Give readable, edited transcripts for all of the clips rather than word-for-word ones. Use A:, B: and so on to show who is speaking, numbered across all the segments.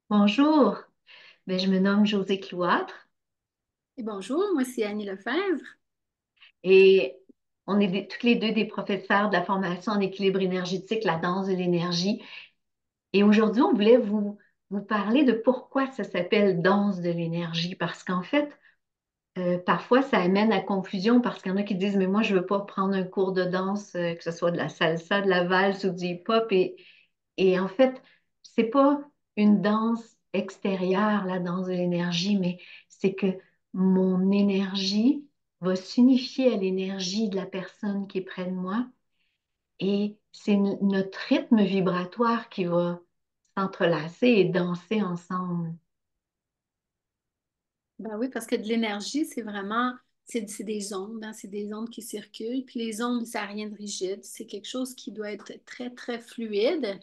A: Bonjour, je me nomme Josée Cloître
B: Et bonjour, moi c'est Annie Lefebvre.
A: et on est toutes les deux des professeurs de la formation en équilibre énergétique, la danse de l'énergie. Et aujourd'hui, on voulait vous parler de pourquoi ça s'appelle danse de l'énergie. Parce qu'en fait, parfois, ça amène à confusion parce qu'il y en a qui disent, mais moi, je ne veux pas prendre un cours de danse, que ce soit de la salsa, de la valse ou du hip-hop. Et en fait, c'est pas une danse extérieure, la danse de l'énergie, mais c'est que mon énergie va s'unifier à l'énergie de la personne qui est près de moi et c'est notre rythme vibratoire qui va s'entrelacer et danser ensemble.
B: Ben oui, parce que de l'énergie, c'est vraiment, c'est des ondes, hein, c'est des ondes qui circulent. Puis les ondes, ça n'a rien de rigide. C'est quelque chose qui doit être très, très fluide.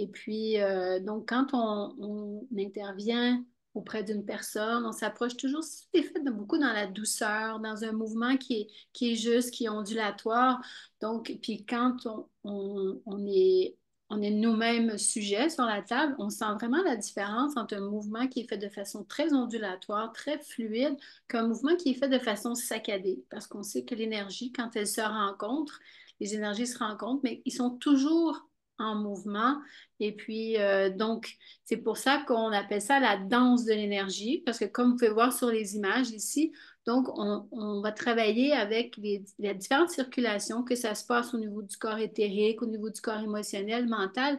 B: Et puis, donc, quand on intervient auprès d'une personne, on s'approche toujours, c'est fait beaucoup dans la douceur, dans un mouvement qui est juste, qui est ondulatoire. Donc, puis quand on est nous-mêmes sujets sur la table, on sent vraiment la différence entre un mouvement qui est fait de façon très ondulatoire, très fluide, qu'un mouvement qui est fait de façon saccadée. Parce qu'on sait que l'énergie, quand elle se rencontre, les énergies se rencontrent, mais ils sont toujours en mouvement. Et puis, donc, c'est pour ça qu'on appelle ça la danse de l'énergie, parce que comme vous pouvez voir sur les images ici, donc, on va travailler avec les différentes circulations, que ça se passe au niveau du corps éthérique, au niveau du corps émotionnel, mental.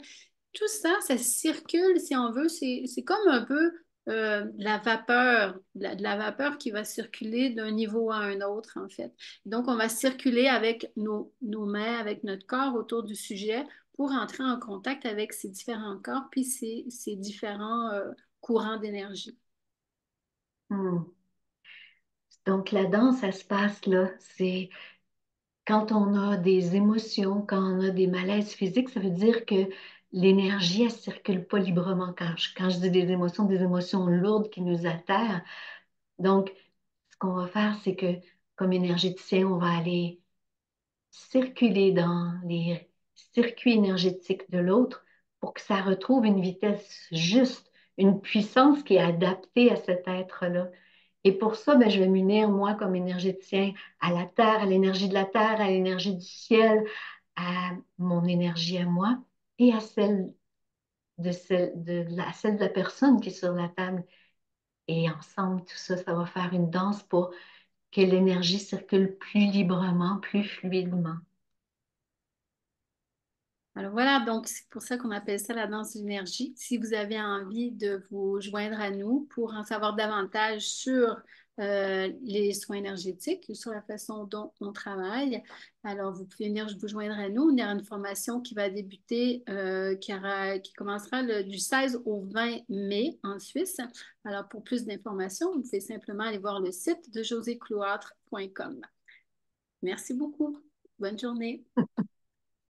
B: Tout ça, ça circule, si on veut. C'est comme un peu de la vapeur, de la vapeur qui va circuler d'un niveau à un autre, en fait. Donc, on va circuler avec nos mains, avec notre corps autour du sujet pour entrer en contact avec ces différents corps puis ces différents courants d'énergie.
A: Hmm. Donc la danse, ça se passe là. C'est quand on a des émotions, quand on a des malaises physiques, ça veut dire que l'énergie, elle circule pas librement. Quand je dis des émotions lourdes qui nous atterrent. Donc, ce qu'on va faire, c'est que comme énergéticien, on va aller circuler dans les circuits énergétiques de l'autre pour que ça retrouve une vitesse juste, une puissance qui est adaptée à cet être-là. Et pour ça, je vais m'unir, moi, comme énergéticien, à la Terre, à l'énergie de la Terre, à l'énergie du ciel, à mon énergie à moi et à celle de la personne qui est sur la table. Et ensemble, tout ça, ça va faire une danse pour que l'énergie circule plus librement, plus fluidement.
B: Alors voilà, donc c'est pour ça qu'on appelle ça la danse d'énergie. Si vous avez envie de vous joindre à nous pour en savoir davantage sur les soins énergétiques, sur la façon dont on travaille, alors vous pouvez venir vous joindre à nous. Il y aura une formation qui va débuter, qui commencera du 16 au 20 mai en Suisse. Alors pour plus d'informations, vous pouvez simplement aller voir le site de josécloître.com. Merci beaucoup. Bonne journée.